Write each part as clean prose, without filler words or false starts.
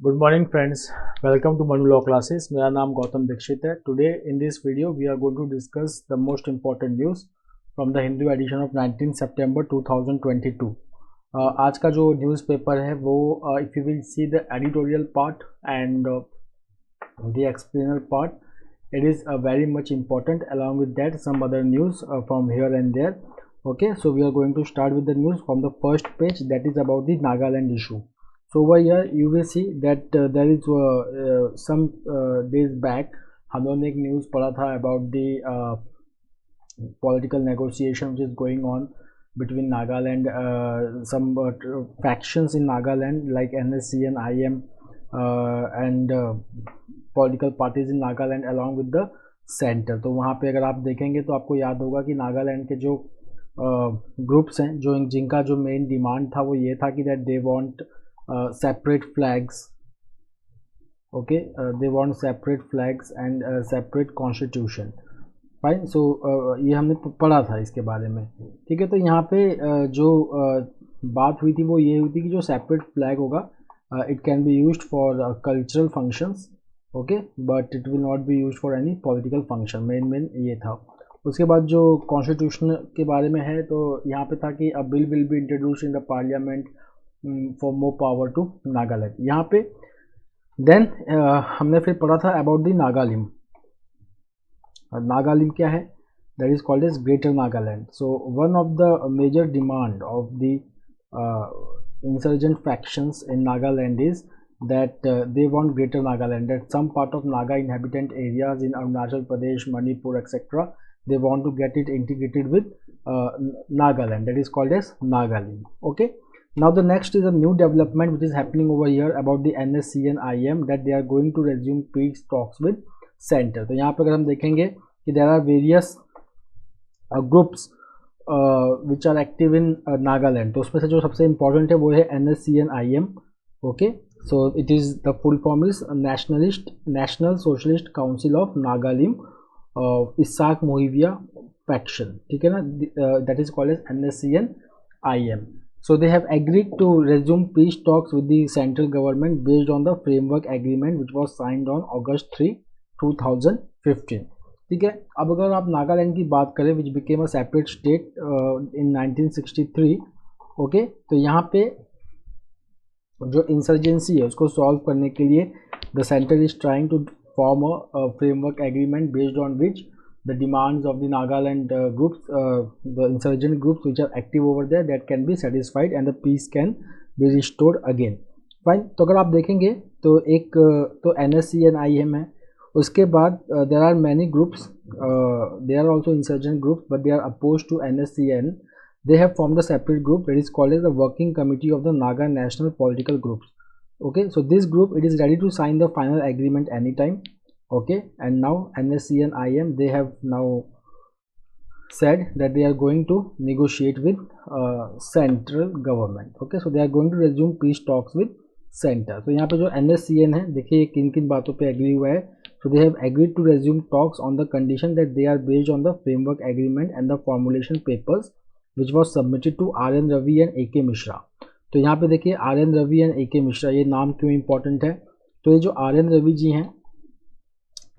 Good morning friends, welcome to Manu Law Classes. मेरा नाम गौतम दीक्षित है. Today in this video we are going to discuss the most important news from the Hindu edition of 19 September 2022. आज का जो newspaper है वो if you will see the editorial part and the explainer part, it is very much important. Along with that some other news from here and there. Okay, so we are going to start with the news from the first page, that is about the Nagaland issue. So over here you will see that there is some days back हम लोगों ने एक news पढ़ा था about the political negotiation which is going on between Nagaland, some factions in Nagaland like NSC and IM and political parties in Nagaland along with the center. तो वहाँ पे अगर आप देखेंगे तो आपको याद होगा कि नागालैंड के जो ग्रुप्स हैं जो जिनका जो मेन डिमांड था वो ये था कि that they want separate flags. Okay, they want separate flags and separate constitution. Fine. So ये हमने पढ़ा था इसके बारे में. ठीक है, तो यहाँ पे जो बात हुई थी वो ये हुई थी कि जो सेपरेट फ्लैग होगा it can be used for cultural functions. Okay, but it will not be used for any political function. Main ये था. उसके बाद जो कॉन्स्टिट्यूशन के बारे में है तो यहाँ पे था कि a bill will be introduced in the parliament for more power to Nagaland. यहाँ पे देन हमने फिर पढ़ा था अबाउट द नागालिम. नागालिम क्या है? That is called as greater Nagaland. So one of the major demand of the insurgent factions in Nagaland is that they want greater Nagaland, that some part of Naga inhabitant areas in Arunachal Pradesh, Manipur, etc. they want to get it integrated with Nagaland, that is called as Nagalim. Okay, now the next is a new development which is happening over here about the NSC and IM, that they are going to resume peace talks with center. तो यहाँ पर अगर हम देखेंगे कि there are various groups which are active in Nagaland, तो उसमें से जो सबसे important है वो है NSC and IM. Okay, so it is, the full form is National Socialist Council of Nagalim Isaac Mohivia faction. ठीक है ना, that is called as NSC and IM. So they have agreed to resume peace talks with the central government based on the framework agreement which was signed on August 3, 2015. ठीक है, अब अगर आप नागालैंड की बात करें which became a separate state in 1963. Okay, तो यहाँ पे जो इंसर्जेंसी है उसको सॉल्व करने के लिए the centre is trying to form a framework agreement based on which the demands of the Nagaland groups, the insurgent groups which are active over there, that can be satisfied and the peace can be restored again. Fine. तो अगर आप देखेंगे तो एक तो NSC and IM है. उसके बाद there are many groups, they are also insurgent groups but they are oppose to NSC and they have formed a separate group that is called as the Working Committee of the Naga National Political Groups. Okay, so this group, it is ready to sign the final agreement anytime. Okay, and now NSC and IM, they have now said that they are going to negotiate with central government. Okay, so they are going to resume peace talks with center. So यहाँ पे जो NSCN है, देखिए किन किन बातों पे agree हुआ है. So they have agreed to resume talks on the condition that they are based on the framework agreement and the formulation papers which was submitted to RN Ravi and AK Mishra. तो यहाँ पे देखिए RN Ravi and AK Mishra, ये नाम क्यों important है? तो ये जो RN Ravi जी हैं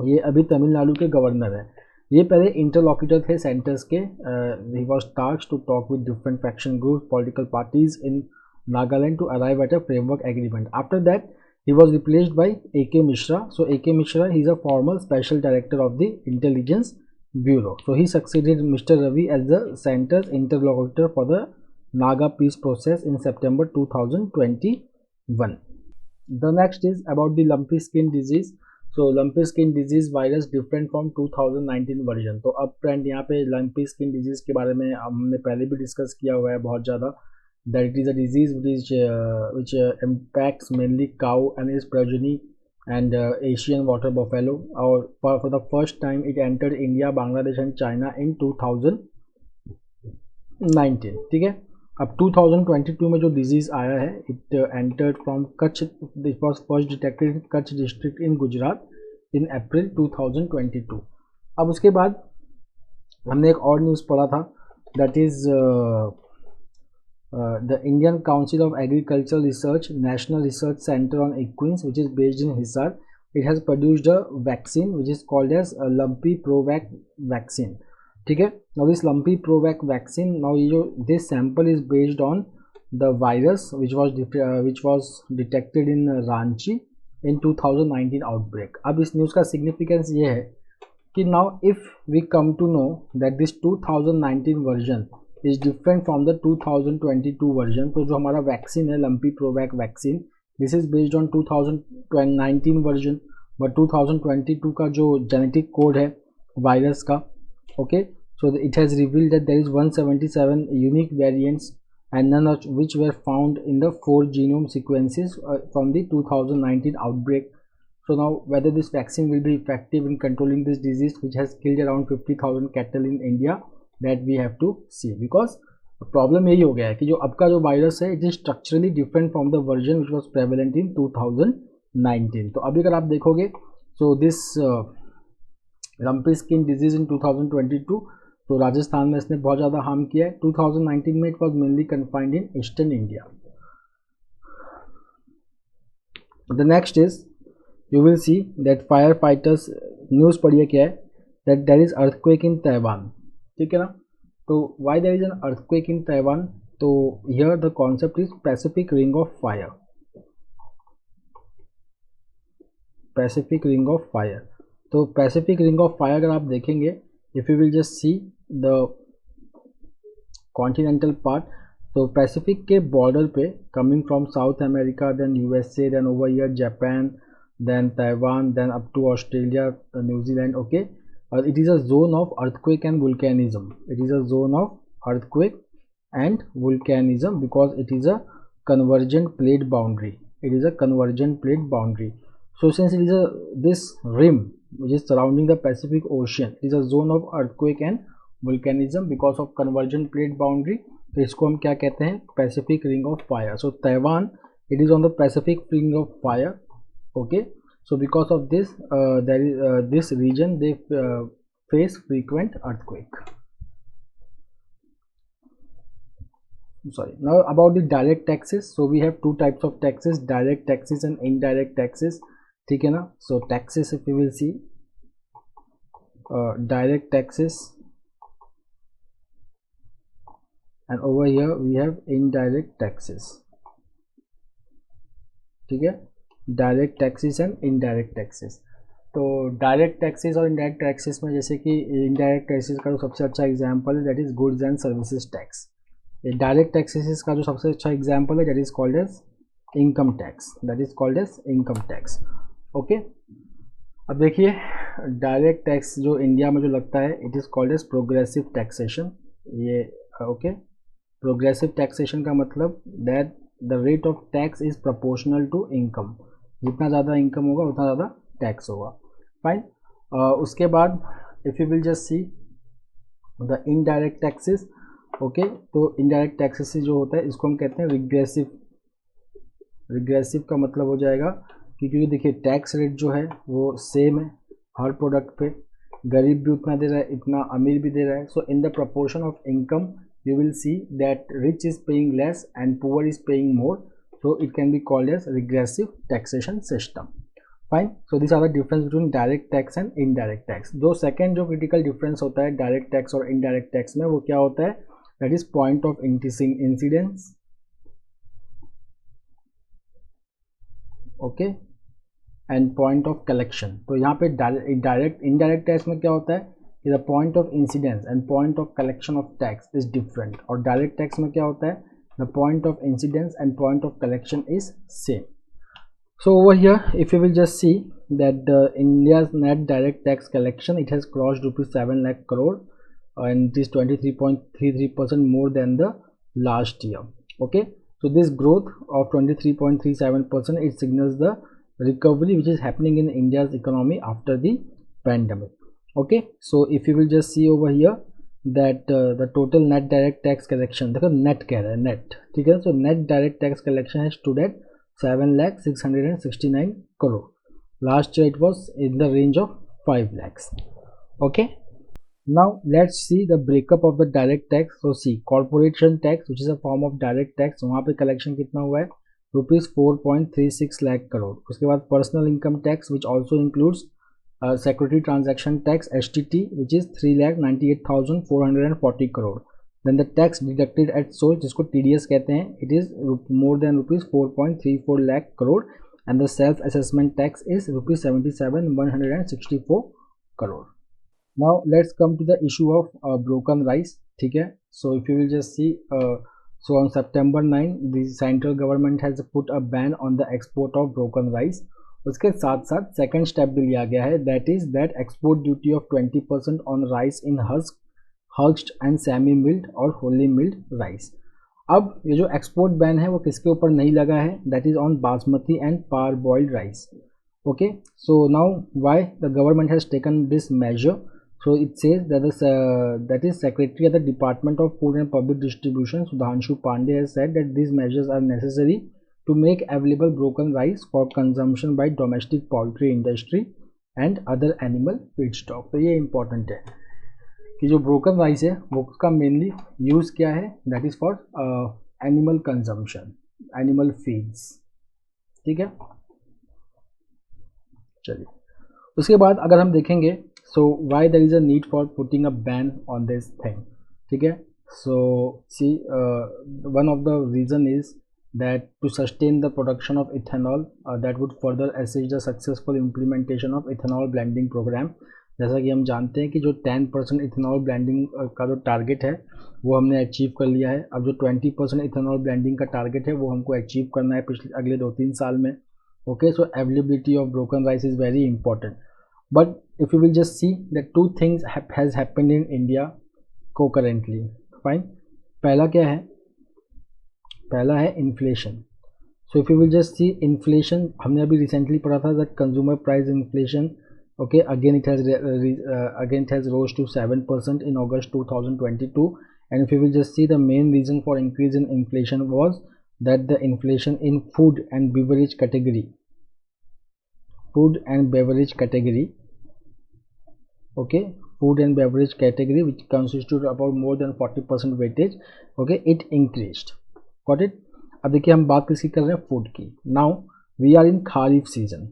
ये अभी तमिलनाडु के गवर्नर हैं. ये पहले इंटरलॉक्यूटर थे सेंटर्स के. He was tasked to talk with different faction groups, political parties in Nagaland to arrive at a framework agreement. After that he was replaced by AK Mishra. So AK Mishra, he is a former special director of the intelligence bureau. So he succeeded Mr. Ravi as the center's interlocutor for the Naga peace process in September 2021. The next is about the lumpy skin disease. So lumpy skin disease virus different from 2019 version. तो अब friend यहाँ पे lumpy skin disease के बारे में हमने पहले भी डिस्कस किया हुआ है बहुत ज़्यादा. That it is a disease which impacts mainly cow and its progeny and Asian water buffalo. और for the first time it entered India, Bangladesh and China in 2019. ठीक है, अब 2022 में जो डिजीज़ आया है it entered from Kutch. It was first detected in Kutch district in Gujarat in April 2022. अब उसके बाद हमने एक और न्यूज़ पढ़ा था, that is the Indian Council of Agricultural Research National Research Center on Equines, which is based in Hisar, it has produced a vaccine which is called as a Lumpy Provac vaccine. ठीक है. Now this Lumpy Provac vaccine, now this sample is based on the virus which was detected in Ranchi in 2019 outbreak. अब इस news का significance ये है कि now if we come to know that this 2019 version is different from the 2022 version, तो जो हमारा vaccine है Lumpi ProVac vaccine, this is based on 2019 version, but 2022 का जो जेनेटिक कोड है वायरस का, okay, so it has revealed that there is 177 unique variants and none of which were found in the 4 genome sequences from the 2019 outbreak. So now whether this vaccine will be effective in controlling this disease which has killed around 50,000 cattle in India, that we have to see, because problem यही हो गया है कि जो अब का जो virus है it is structurally different from the version which was prevalent in 2019. तो अभी अगर आप देखोगे so this lumpy skin disease in 2022, तो राजस्थान में इसने बहुत ज़्यादा हार्म किया है. 2019 में it was mainly confined in eastern India. The next is you will see that fire fighters, news पढ़िए क्या है, that there is earthquake in Taiwan. ठीक है ना. तो why there is an earthquake in Taiwan, तो here the concept is Pacific ring of fire. Pacific ring of fire, तो Pacific ring of fire अगर आप देखेंगे, if you will just see the continental part, तो Pacific के border पे coming from South America, then USA, then over here Japan, then Taiwan, then up to Australia, New Zealand, okay. It is a zone of earthquake and volcanism. It is a zone of earthquake and volcanism because it is a convergent plate boundary. It is a convergent plate boundary. So since it is this rim which is surrounding the Pacific Ocean, it is a zone of earthquake and volcanism because of convergent plate boundary. तो इसको हम क्या कहते हैं, Pacific Ring of Fire. So Taiwan, it is on the Pacific Ring of Fire. Okay. So because of this there is this region they face frequent earthquake. Sorry, now about the direct taxes. So we have two types of taxes, direct taxes and indirect taxes. ठीक है ना. So taxes, if you will see direct taxes, and over here we have indirect taxes. ठीक है, direct taxes and indirect taxes. तो direct taxes और indirect taxes में जैसे कि इनडायरेक्ट टैक्सेस का जो सबसे अच्छा एग्जांपल है that is goods and services tax. Direct taxes का जो सबसे अच्छा एग्जांपल है that is called as income tax. That is called as income tax. Okay. अब देखिए डायरेक्ट टैक्स जो इंडिया में जो लगता है it is called as progressive taxation. ये ओके. प्रोग्रेसिव टैक्सेशन का मतलब that the rate of tax is proportional to income. जितना ज़्यादा इनकम होगा उतना ज़्यादा टैक्स होगा. फाइन. उसके बाद if you will just see the indirect taxes. Okay. तो इनडायरेक्ट टैक्सेस जो होता है इसको हम कहते हैं रिग्रेसिव. रिग्रेसिव का मतलब हो जाएगा कि क्योंकि देखिए टैक्स रेट जो है वो सेम है हर प्रोडक्ट पे, गरीब भी उतना दे रहा है, इतना अमीर भी दे रहा है. So in the proportion of income you will see that rich is paying less and poor is paying more, so it can be called as regressive taxation system. Fine. So these are the difference between direct tax and indirect tax. जो second जो critical difference होता है direct tax और indirect tax में, वो क्या होता है, that is point of incidence. Okay. And point of collection. तो यहाँ पे direct indirect tax में क्या होता है, the point of incidence and point of collection of tax is different. और direct tax में क्या होता है, the point of incidence and point of collection is same. So over here if you will just see that India's net direct tax collection, it has crossed rupees 7 lakh crore and it is 23.33% more than the last year. Okay. So this growth of 23.37%, it signals the recovery which is happening in India's economy after the pandemic. Okay. So if you will just see over here that the total net direct tax collection, देखो net कह रहा है, net. ठीक है. So net direct tax collection has stood at 7,669 crore. Last year it was in the range of 5 lakhs. Okay. Now let's see the breakup of the direct tax. So see, corporation tax which is a form of direct tax, वहाँ पे collection कितना हुआ है, ₹4.36 लाख करोड़. उसके बाद personal income tax which also includes security transaction tax STT which is 3,98,440 crore. Then the tax deducted at source जिसको TDS कहते हैं, it is more than ₹4.34 lakh crore and the self assessment tax is ₹77,164 crore. Now let's come to the issue of broken rice. ठीक है, so if you will just see so on September 9 the central government has put a ban on the export of broken rice. उसके साथ साथ second step भी लिया गया है, that is that export duty of 20% on rice in husked and semi milled और wholly mild rice. अब ये जो एक्सपोर्ट बैन है वो किसके ऊपर नहीं लगा है, that is on basmati and parboiled rice. Okay, so now why the government has taken this measure. So it says that is secretary at the department of food and public distribution Sudhanshu Pandey has said that these measures are necessary to make available broken rice for consumption by domestic poultry industry and other animal feedstock. तो ये important है कि जो broken rice है वो उसका mainly use क्या है, that is for animal consumption, animal feeds. ठीक है, चलिए उसके बाद अगर हम देखेंगे so why there is a need for putting a ban on this thing. ठीक है, so see one of the reason is that to sustain the production of ethanol that would further assist the successful implementation of ethanol blending program. जैसा कि हम जानते हैं कि जो 10% ethanol blending का जो टारगेट है वो हमने अचीव कर लिया है. अब जो 20% इथेनॉल ब्लेंडिंग का टारगेट है वो हमको अचीव करना है अगले 2-3 साल में. Okay, so availability of broken rice is very important. But if you will just see that 2 things has happened in India concurrently. Fine, पहला क्या है, पहला है inflation. So if you will just see inflation, हमने अभी recently पढ़ा था that consumer price inflation, okay, again it has rose to 7% in August 2022. And if you will just see, the main reason for increase in inflation was that the inflation in food and beverage category, okay, food and beverage category which constitute about more than 40% weightage, okay, it increased. Got it. अब देखिए हम बात किसकी कर रहे हैं, food की. Now we are in kharif season,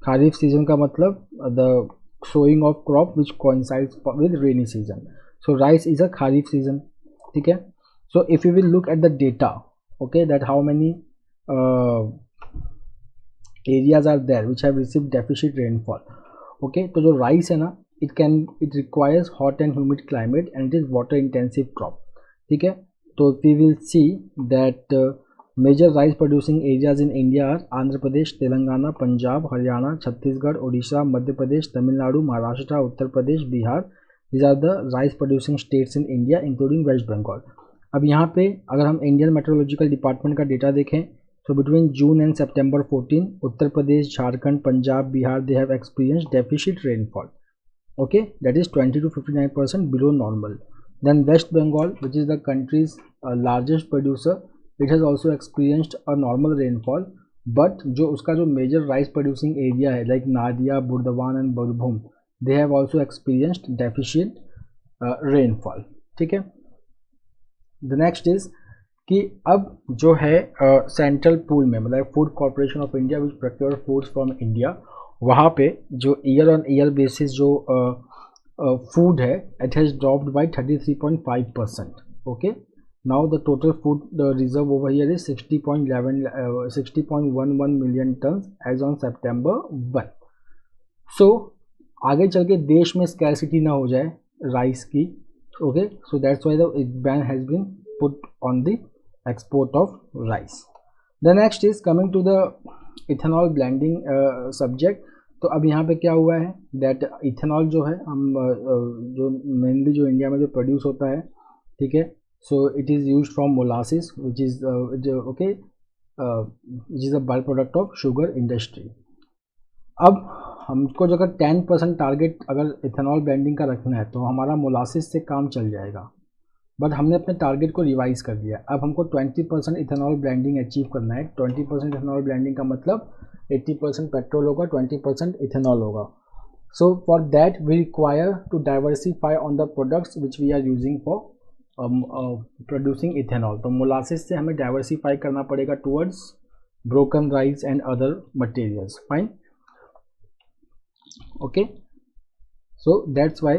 kharif season का मतलब the sowing of crop which coincides with rainy season. So rice is a kharif season. ठीक है, so if you will look at the data, okay, that how many areas are there which have received deficit rainfall. Okay, तो जो rice है ना, it requires hot and humid climate and it is water intensive crop. ठीक है, तो we will see that major rice producing areas in India are Andhra Pradesh, Telangana, Punjab, Haryana, Chhattisgarh, Odisha, Madhya Pradesh, Tamil Nadu, Maharashtra, Uttar Pradesh, Bihar. These are the rice producing states in India including West Bengal. अब यहाँ पे अगर हम Indian meteorological department का data देखें तो between June and September 14 Uttar Pradesh, Jharkhand, Punjab, Bihar they have experienced deficit rainfall. Okay, that is 20 to 59% below normal. Then West Bengal which is the country's largest producer, it has also experienced a normal rainfall, but जो उसका जो major rice producing area है like Nadia, Burdwan and Birbhum, they have also experienced deficient rainfall. ठीक है, the next is कि अब जो है सेंट्रल पूल में मतलब food corporation of India which procure foods from India, वहाँ पे जो ईयर ऑन ईयर बेसिस जो फूड है it has dropped by 33.5%. Okay, now the total food reserve over here is 60.11 million tons as on September 1. so आगे चल के देश में स्कैरसिटी ना हो जाए राइस की. Okay, so that's why the ban has been put on the export of rice. The next is coming to the ethanol blending subject. तो अब यहाँ पे क्या हुआ है दैट इथेनॉल जो है हम जो मेनली जो इंडिया में जो प्रोड्यूस होता है, ठीक है, so it is used from molasses which is which is a byproduct of sugar industry. अब हमको जो अगर 10% टारगेट अगर इथेनॉल ब्लेंडिंग का रखना है तो हमारा मोलासिस से काम चल जाएगा, बट हमने अपने टारगेट को रिवाइज कर दिया. अब हमको 20% इथेनॉल ब्लेंडिंग अचीव करना है. 20% इथेनॉल ब्लेंडिंग का मतलब 80% पेट्रोल होगा, 20% इथेनॉल होगा. So for that we require to diversify on the products which we are using for producing ethanol. तो molasses से हमें diversify करना पड़ेगा towards broken rice and other materials. Fine. Okay, so that's why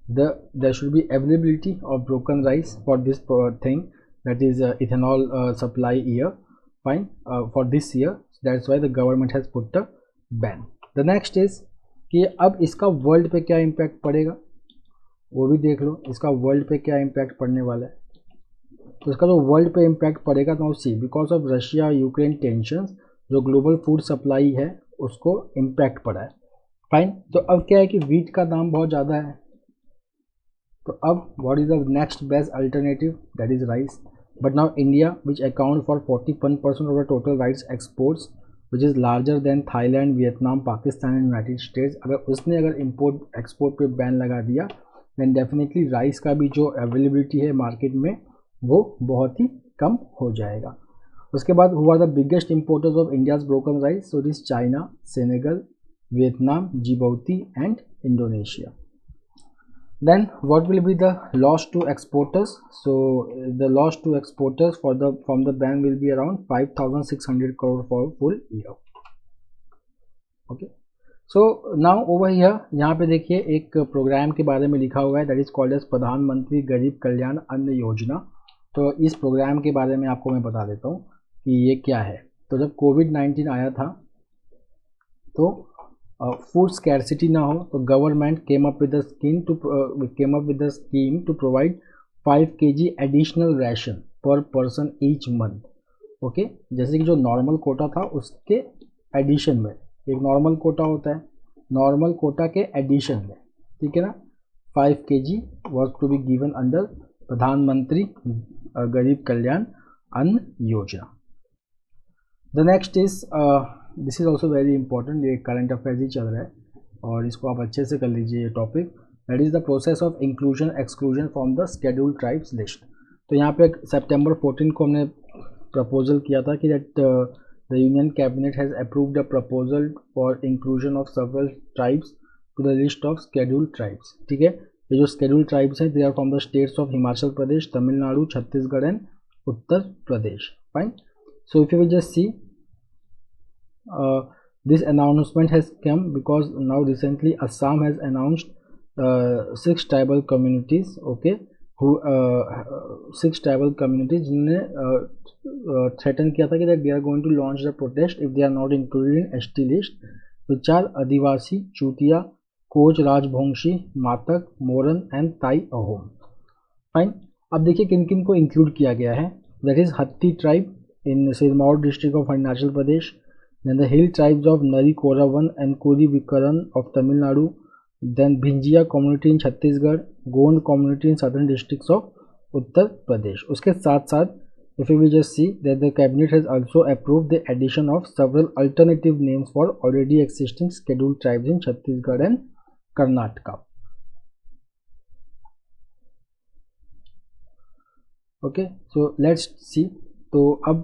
there should be availability of broken rice for this thing, that is ethanol supply year. Fine. For this year, that's why the government has put the ban. The next is कि अब इसका world पे क्या impact पड़ेगा वो भी देख लो, इसका वर्ल्ड पे क्या इम्पैक्ट पड़ने वाला है. तो इसका जो वर्ल्ड पे इम्पैक्ट पड़ेगा now see, because of Russia Ukraine tensions जो ग्लोबल फूड सप्लाई है उसको इम्पैक्ट पड़ा है. फाइन. तो अब क्या है कि वीट का दाम बहुत ज़्यादा है, तो अब what is the next best alternative, that is rice. But now India which account for 41% of the total rice exports which is larger than Thailand, Vietnam, Pakistan and United states, अगर इम्पोर्ट एक्सपोर्ट पे ban लगा दिया then definitely rice का भी जो availability है market में वो बहुत ही कम हो जाएगा. उसके बाद हुआ the biggest importers of India's broken rice, so it is China, Senegal, Vietnam, Djibouti and Indonesia. Then what will be the loss to exporters? So the loss to exporters from the ban will be around 5,600 crore for full year. Okay. So now over here यहाँ पे देखिए एक programme के बारे में लिखा हुआ है, दैट इज कॉल्ड एज प्रधानमंत्री गरीब कल्याण अन्न योजना. तो इस प्रोग्राम के बारे में आपको मैं बता देता हूँ कि ये क्या है. तो जब कोविड-19 आया था तो फूड स्कैरसिटी ना हो तो government came up with the scheme to provide 5 kg additional ration per person each month. Okay, जैसे कि जो नॉर्मल कोटा था उसके एडिशन में, एक नॉर्मल कोटा होता है, नॉर्मल कोटा के एडिशन में, ठीक है ना, 5 kg was to be given under Pradhanmantri Garib Kalyan Anna Yojana. The next is this is also very important, ये करंट अफेयर्स ही चल रहा है और इसको आप अच्छे से कर लीजिए ये topic. That is the process of inclusion exclusion from the scheduled tribes list. तो यहाँ पे सितंबर 14 को हमने प्रपोजल किया था कि that the union cabinet has approved the proposal for inclusion of several tribes to the list of scheduled tribes. ठीक है, ये जो शेड्यूल्ड ट्राइब्स हैं they are from the states of Himachal Pradesh, Tamil Nadu, Chhattisgarh and Uttar Pradesh. Fine. So if you will just see this announcement has come because now recently Assam has announced 6 tribal communities, okay, who 6 tribal communities जिन्होंने threaten किया था कि that they are going to launch the protest if they are not included in ST list, which are आदिवासी, चूतिया, coach, Rajvanshi, मातक, Moran and ताई Ahom. Fine. अब देखिए किन किन को इंक्लूड किया गया है. दैट इज हत्ती tribe in Sirmaur district of Arunachal Pradesh, then the hill tribes of Nari Koravan and Kuri Vikaran of Tamil Nadu, then Bhinjia community in Chhattisgarh, Gond community in southern districts of Uttar Pradesh. उसके साथ साथ if we just see that the cabinet has also approved the addition of several alternative names for already existing scheduled tribes in Chhattisgarh and Karnataka. Okay, so let's see. तो अब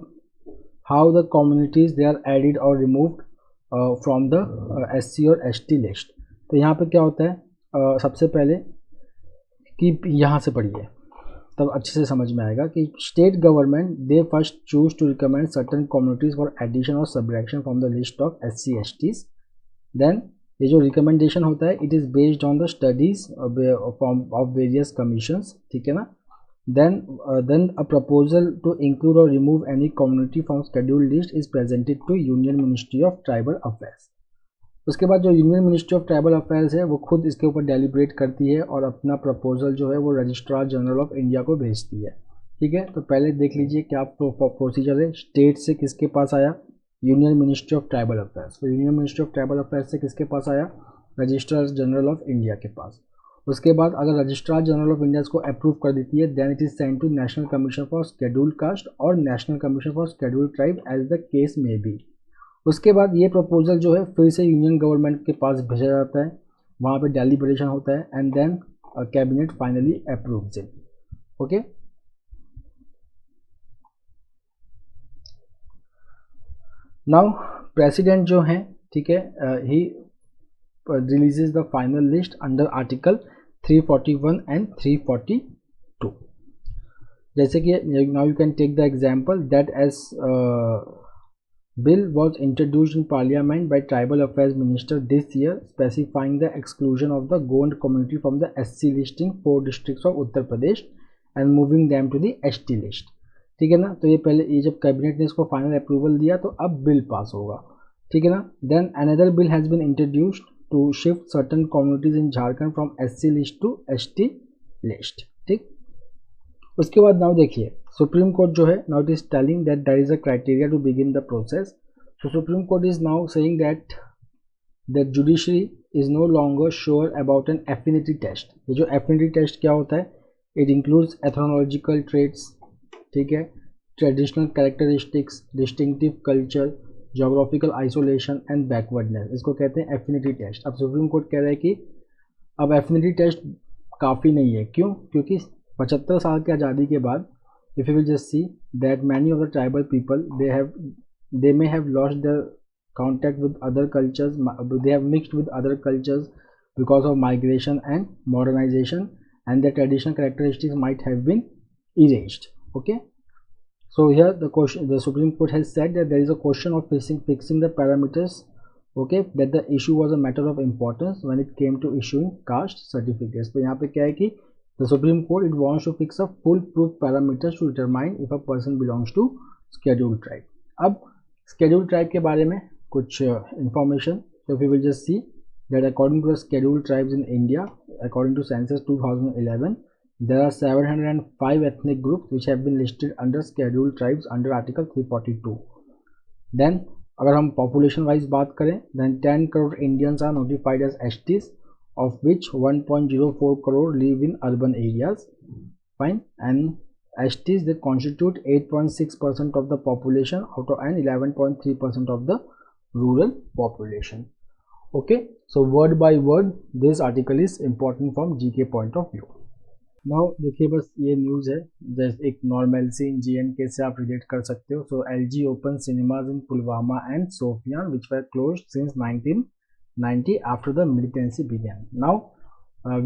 how the communities they are added or removed from the SC और ST list. तो यहाँ पे क्या होता है, सबसे पहले कि यहाँ से पढ़िए तब अच्छे से समझ में आएगा कि state government they first choose to recommend certain communities for addition और subtraction from the list of SC STs. Then ये जो रिकमेंडेशन होता है it is based on the studies of various commissions. ठीक है ना. Then a proposal to include or remove any community from scheduled list is presented to Union Ministry of Tribal Affairs. उसके बाद जो union Ministry of Tribal affairs है वो खुद इसके ऊपर डेलिब्रेट करती है और अपना प्रपोजल जो है वो रजिस्ट्रार जनरल ऑफ इंडिया को भेजती है. ठीक है, तो पहले देख लीजिए क्या प्रोसीजर है. स्टेट से किसके पास आया, Union Ministry of Tribal Affairs. तो Union Ministry of Tribal Affairs से किसके पास आया, रजिस्ट्रार जनरल ऑफ इंडिया के पास. उसके बाद अगर रजिस्ट्रार जनरल ऑफ इंडिया इसको अप्रूव कर देती है then it is send to National Commission for Scheduled Caste और National Commission for Scheduled Tribe as the case may be. उसके बाद ये प्रपोजल जो है फिर से यूनियन गवर्नमेंट के पास भेजा जाता है, वहाँ पे डेलिब्रेशन होता है and then cabinet finally approves it. Okay, now president जो हैं, ठीक है, ही releases the final list under Article 341 and 342. जैसे कि now you can take the example that as bill was introduced in Parliament by Tribal Affairs Minister this year, specifying the exclusion of the Gond community from the SC list in 4 districts of Uttar Pradesh and moving them to the ST list. ठीक है ना, तो ये पहले ये जब cabinet ने इसको फाइनल अप्रूवल दिया तो अब बिल पास होगा, ठीक है ना. Then another bill has been introduced to shift certain communities in Jharkhand from SC list to ST list. ठीक, उसके बाद नाउ देखिए सुप्रीम कोर्ट जो है now it is telling that there is a criteria to begin the process. So supreme court is now saying that judiciary is no longer sure about an affinity test. ये जो affinity test क्या होता है, it includes एथनोलॉजिकल traits, ठीक है, traditional characteristics, distinctive culture, geographical isolation and backwardness. इसको कहते हैं एफिनिटी टेस्ट. अब सुप्रीम कोर्ट कह रहा है कि अब एफिनिटी टेस्ट काफ़ी नहीं है. क्यों? क्योंकि 75 साल की आज़ादी के बाद if you will just see that many of the tribal people they may have lost the contact with other cultures, they have mixed with other cultures because of migration and modernisation and their traditional characteristics might have been erased. Okay, so here the Supreme Court has said that there is a question of fixing the parameters. Okay, that the issue was a matter of importance when it came to issuing caste certificates. तो यहाँ पे क्या है कि the Supreme Court it wants to fix a full proof parameters to determine if a person belongs to scheduled tribe. अब scheduled tribe के बारे में कुछ information. So if we will just see that according to the scheduled tribes in India, according to census 2011, there are 705 ethnic groups which have been listed under scheduled tribes under article 342. Then अगर हम population wise बात करें, then 10 crore Indians are notified as STs, of which 1.04 crore live in urban areas. Fine, and STs they constitute 8.6% of the population out of and 11.3% of the rural population. Okay, so word by word this article is important from GK point of view. Now देखिए बस ये news है, जैसे एक normalcy इन JNK से आप relate कर सकते हो. So LG open cinemas in Pulwama and Shopian which were closed since 1990 after the militancy began. Now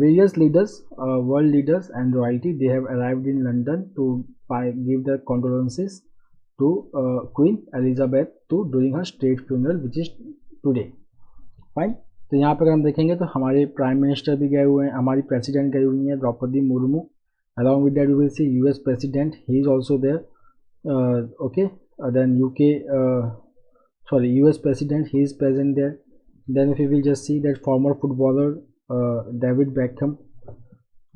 various leaders, world leaders and royalty, they have arrived in London to give their condolences to Queen Elizabeth during her state funeral which is today. Fine, तो यहाँ पर अगर हम देखेंगे तो हमारे prime minister भी गए हुए हैं, हमारी प्रेसिडेंट गई हुई हैं Droupadi Murmu. Along with that we will see US president, he is also there. Okay, then US president, he is present there. Then if you will just see that former footballer David Beckham,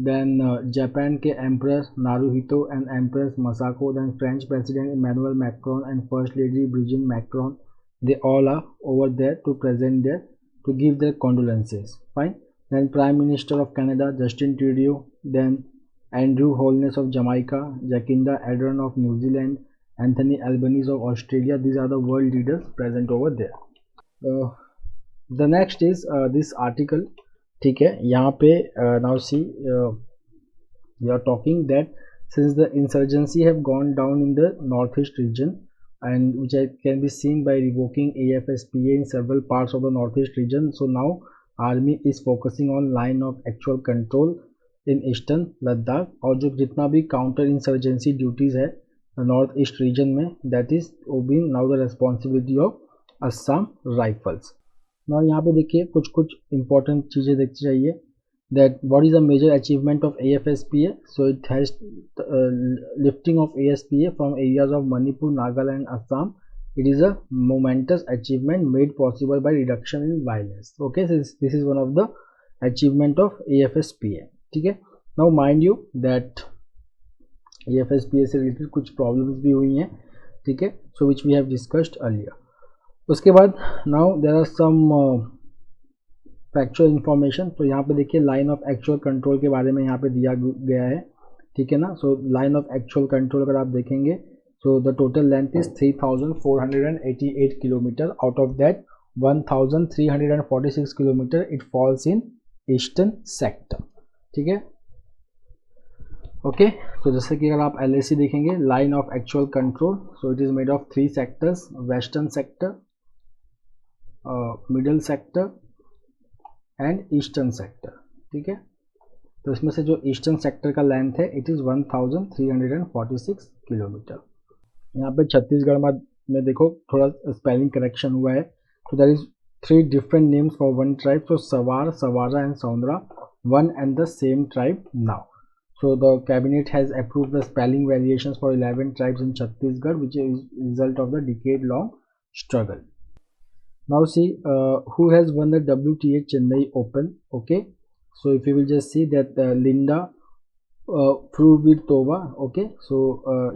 then Japan के emperor Naruhito and empress Masako, then French president Emmanuel Macron and first lady Brigitte Macron, they all are over there to present there to give their condolences. Fine. Then Prime Minister of Canada Justin Trudeau, then Andrew Holness of Jamaica, Jacinda Ardern of New Zealand, Anthony Albanese of Australia. These are the world leaders present over there. The next is this article. ठीक है, यहाँ पे now see we are talking that since the insurgency have gone down in the northeast region and which can be seen by revoking AFSPA in several parts of the northeast region. So now army is focusing on line of actual control in eastern Ladakh. और जो जितना भी counter insurgency duties है north east region में, that is being now the responsibility of Assam rifles. Now यहाँ पे देखिए कुछ इंपॉर्टेंट चीज़ें देखनी चाहिए. that what is the major achievement of AFSPA. So it has lifting of ASPA from areas of Manipur, Nagaland and Assam. It is a momentous achievement made possible by reduction in violence. Okay, so this is one of the achievement of AFSPA. ठीक है, now mind you that AFSPA से related कुछ problems भी हुई हैं, ठीक है, so which we have discussed earlier. उसके बाद now there are some factual information. तो यहाँ पे देखिए लाइन ऑफ एक्चुअल कंट्रोल के बारे में यहाँ पे दिया गया है, ठीक है ना. So line of actual control अगर आप देखेंगे so the total length is 3488 kilometre. Out of that 1346 kilometre it falls in eastern sector. ठीक है, ओके. तो जैसे कि अगर आप LAC देखेंगे line of actual control, so it is made of 3 sectors, western sector, middle sector and eastern sector. ठीक है, तो इसमें से जो ईस्टर्न सेक्टर का लेंथ है इट इज़ 1346 किलोमीटर। यहाँ पे छत्तीसगढ़ में देखो थोड़ा स्पेलिंग करेक्शन हुआ है, तो there is 3 different names for one tribe, so Savar, Savara and Saundra, one and the same tribe now. So the cabinet has approved the spelling variations for 11 tribes in Chhattisgarh, which is result of the decade-long struggle. Now see who has won the WTA Chennai Open. Okay, so if you will just see that Linda Fruhvirtova. Okay, so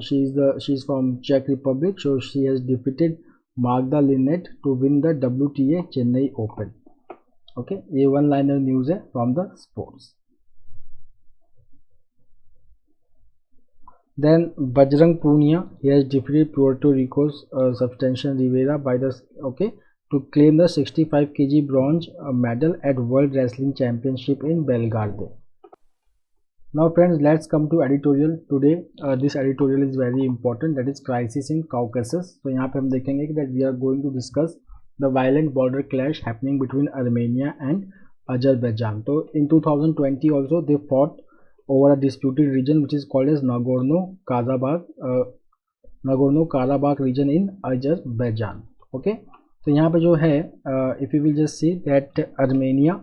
she's from Czech Republic, so she has defeated Magda Linette to win the WTA Chennai Open. Okay, ये one liner news है from the sports. Then Bajrang Punia, he has defeated Puerto Rico's Substantial Rivera by the to claim the 65 kg bronze medal at World Wrestling Championship in Belgrade. Now friends, let's come to editorial today. This editorial is very important, that is crisis in Caucasus. तो यहाँ पे हम देखेंगे कि that we are going to discuss the violent border clash happening between Armenia and Azerbaijan. So in 2020 also they fought over a disputed region which is called as Nagorno-Karabakh region in Azerbaijan. Okay, तो यहाँ पे जो है if you will just see that Armenia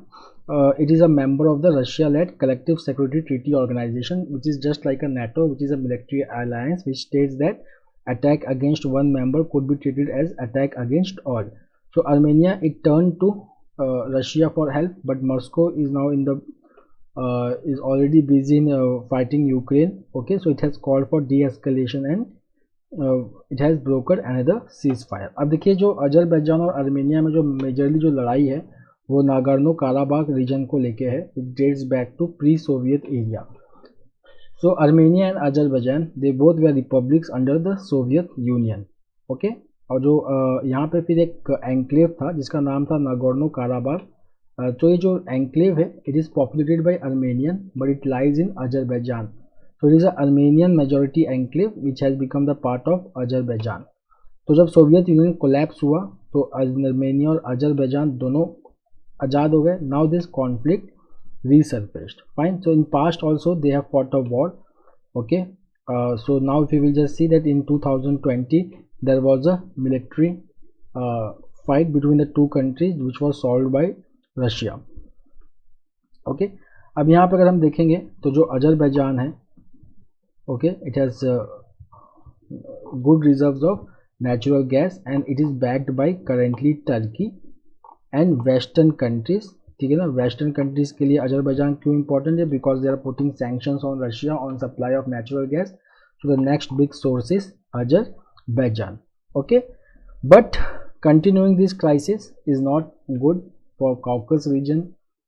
it is a member of the Russia-led Collective Security Treaty Organization, which is just like a NATO, which is a military alliance which states that attack against one member could be treated as attack against all. So Armenia, it turned to Russia for help, but Moscow is now in the is already busy in fighting Ukraine. Okay, so it has called for de-escalation and it has brokered another ceasefire. अब देखिए जो Azerbaijan और Armenia में जो majorly जो लड़ाई है वो नागोर्नो काराबाख रीजन को लेके है. It dates back to pre Soviet era. So Armenia and Azerbaijan, they both were republics under the Soviet Union. Okay, और जो यहाँ पे फिर एक एंक्लेव था जिसका नाम था नागोर्नो काराबाख. तो ये जो एंक्लेव है it is populated by Armenian but it lies in Azerbaijan. So it is a Armenian majority enclave which has become the part of Azerbaijan. तो जब सोवियत यूनियन कोलैप्स हुआ तो आर्मेनिया और Azerbaijan दोनों आज़ाद हो गए. Now this conflict resurfaced. Fine. So in past also they have fought a war. Okay, so now if you will just see that in 2020 there was a military fight between the two countries which was solved by Russia. Okay, अब यहाँ पर अगर हम देखेंगे तो जो Azerbaijan है okay, it has good reserves of natural gas and it is backed by currently Turkey and western countries. ठीक है ना. वेस्टर्न कंट्रीज के लिए अजरबैजान क्यों इंपॉर्टेंट है? Because they are putting sanctions on Russia on supply of natural gas. So the next big source is Azerbaijan. Okay, but continuing this crisis is not good for Caucasus region.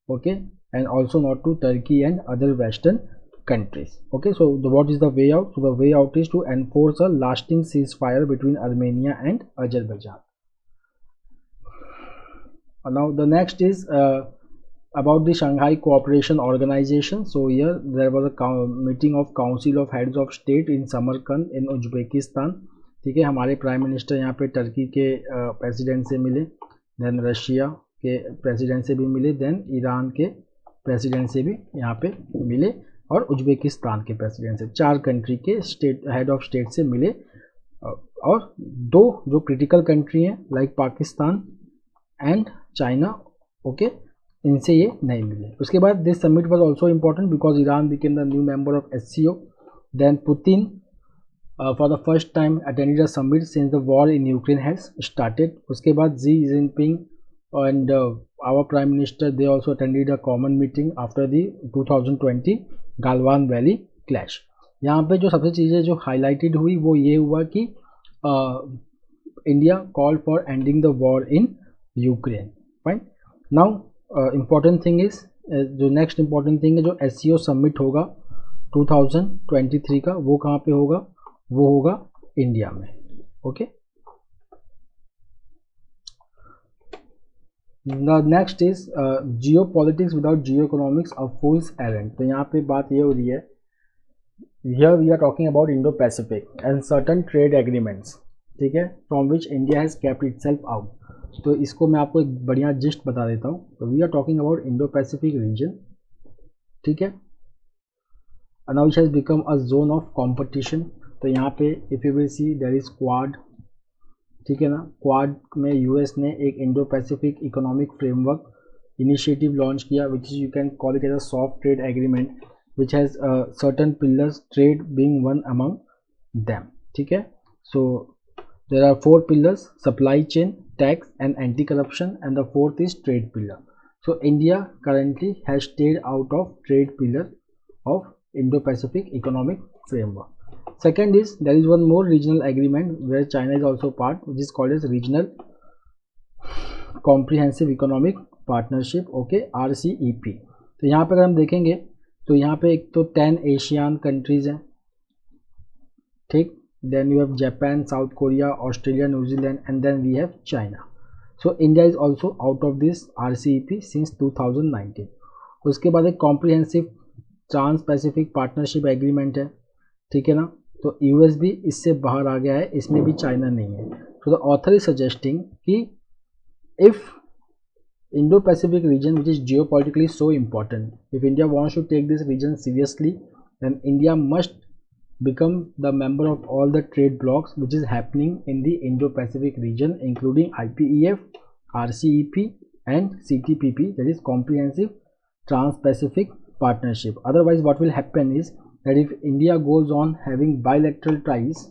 Okay, and also not to Turkey and other western countries. Okay, so what is the way out? So the way out is to enforce a lasting ceasefire between Armenia and Azerbaijan. Now the next is about the Shanghai Cooperation Organization. So here there was a meeting of Council of Heads of State in Samarkand in Uzbekistan. ठीक है, हमारे prime minister यहाँ पे Turkey के president से मिले, then Russia के president से भी मिले, देन ईरान के प्रेसिडेंट से भी यहाँ पे मिले और उज्बेकिस्तान के प्रेसिडेंट से. 4 कंट्री के स्टेट हेड ऑफ स्टेट से मिले और 2 जो क्रिटिकल कंट्री हैं like Pakistan and China, okay, इनसे ये नहीं मिले. उसके बाद this summit was also important because Iran became the new member of SCO. Then Putin for the first time attended a summit since the war in Ukraine has started. उसके बाद Xi Jinping and our prime minister they also attended a common meeting after the 2020 Galwan valley clash. यहाँ पे जो सबसे चीज़ें जो highlighted हुई वो ये हुआ कि India call for ending the war in Ukraine. Fine. Now important thing is जो नेक्स्ट इम्पॉर्टेंट थिंग है जो SCO समिट होगा 2023 का, वो कहाँ पे होगा? वो होगा इंडिया में. Okay, the next is geo politics without geo economics a fool's errand. तो यहाँ पे बात ये हो रही है, here we are talking about Indo Pacific and certain trade agreements, ठीक है, from which India has kept itself out. तो इसको मैं आपको एक बढ़िया जिस्ट बता देता हूँ. तो we are talking about Indo Pacific region. ठीक है. Now it has become a zone of competition. तो यहाँ पे if you will see there is Quad. ठीक है ना. क्वाड में यूएस ने एक Indo Pacific economic framework initiative launch किया, which is you can call it as a soft trade agreement which has certain pillars, trade being one among them. ठीक है. So there are 4 pillars: supply chain, tax and anti-corruption, and the 4th is trade pillar. So India currently has stayed out of trade pillar of Indo-Pacific economic framework. Second is there is one more regional agreement where China is also part, which is called as Regional Comprehensive Economic Partnership, okay, RCEP. तो यहाँ पर अगर हम देखेंगे तो यहाँ पे एक तो 10 एशियन कंट्रीज हैं. ठीक. Then you have Japan, South Korea, Australia, New Zealand and then we have China. So India is also out of this RCEP since 2019. उसके बाद एक comprehensive Trans Pacific partnership agreement है. ठीक है ना. तो यूएस भी इससे बाहर आ गया है, इसमें भी चाइना नहीं है. तो द ऑथर इज सजेस्टिंग कि if Indo-Pacific region, which is geopolitically so important, if India wants to take this region seriously, then India must become the member of all the trade blocs which is happening in the Indo-Pacific region, including IPEF, RCEP and CTPP, that is Comprehensive Trans-Pacific Partnership. Otherwise what will happen is that if India goes on having bilateral ties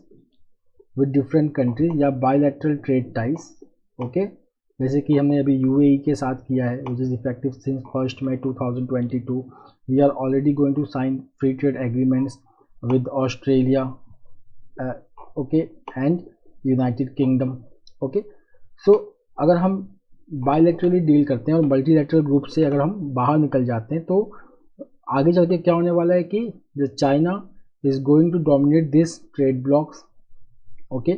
with different countries या bilateral trade ties, okay, जैसे कि हमने अभी UAE के साथ किया है, which is effective since 1 May 2022. We are already going to sign free trade agreements with Australia, okay, and United Kingdom. Okay. So अगर हम बायलैटरली डील करते हैं और मल्टीलैटरल ग्रुप से अगर हम बाहर निकल जाते हैं तो आगे चल के क्या होने वाला है कि China is going to dominate this trade blocks. Okay,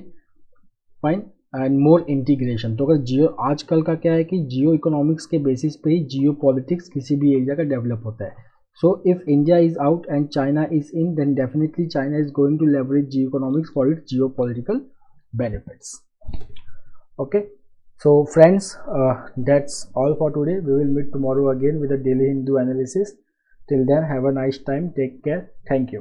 fine. And more integration. तो अगर जियो आजकल का क्या है कि जियो इकोनॉमिक्स के बेसिस पे ही जियो पॉलिटिक्स किसी भी एरिया का डेवलप होता है. So if India is out and China is in, then definitely China is going to leverage geo economics for its geo political benefits. Okay. So friends, that's all for today. We will meet tomorrow again with a daily Hindu analysis. Till then have a nice time. Take care. Thank you.